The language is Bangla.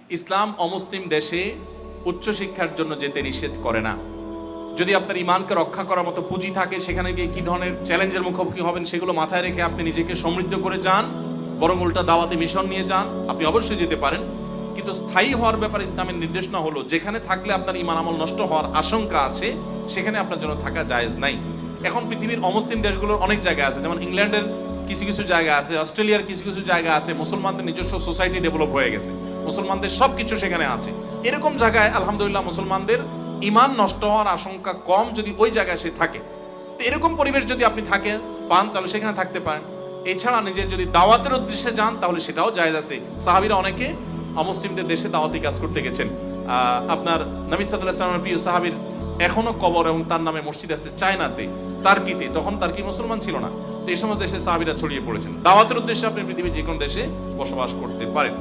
ইসলাম অমুসলিম দেশে উচ্চশিক্ষার জন্য যেতে নিষেধ করে না। যদি আপনার ইমানকে রক্ষা করার মতো পুঁজি থাকে, সেখানে গিয়ে কি ধরনের চ্যালেঞ্জের মুখোমুখি হবেন সেগুলো মাথায় রেখে আপনি নিজেকে সমৃদ্ধ করে যান, বরং উল্টা দাওয়াতে মিশন নিয়ে যান, আপনি অবশ্যই যেতে পারেন। কিন্তু স্থায়ী হওয়ার ব্যাপারে ইসলামের নির্দেশনা হলো যেখানে থাকলে আপনার ইমান আমল নষ্ট হওয়ার আশঙ্কা আছে সেখানে আপনার জন্য থাকা জায়েজ নাই। এখন পৃথিবীর অমুসলিম দেশগুলোর অনেক জায়গা আছে, যেমন ইংল্যান্ডের কিছু কিছু জায়গা আছে, অস্ট্রেলিয়ার কিছু কিছু জায়গা আছে, মুসলমানদের নিজস্ব সোসাইটি ডেভেলপ হয়ে গেছে, মুসলমানদের সবকিছু সেখানে আছে। এরকম জায়গায় আলহামদুলিল্লাহ মুসলমানদের ইমান নষ্ট হওয়ার আশঙ্কা কম যদি ওই জায়গায় সে থাকে। তো এরকম পরিবেশ যদি আপনি পান তাহলে সেখানে থাকতে পারেন। এছাড়া নিজের যদি দাওয়াতের উদ্দেশ্যে যান তাহলে সেটাও জায়েজ আছে। সাহাবীরা অনেকে অমুসলিমদের দেশে দাওয়াতি কাজ করতে গেছেন। আপনার নবী সাল্লাল্লাহু আলাইহি ওয়াসাল্লামের প্রিয় সাহাবীর এখনো কবর এবং তার নামে মসজিদ আছে চায়নাতে, তার্কিতে, তখন তার্কি মুসলমান ছিল না। তো এই সমস্ত দেশে সাহাবীরা ছড়িয়ে পড়েছেন। দাওয়াতের উদ্দেশ্যে আপনি পৃথিবীর যে কোনো দেশে বসবাস করতে পারেন।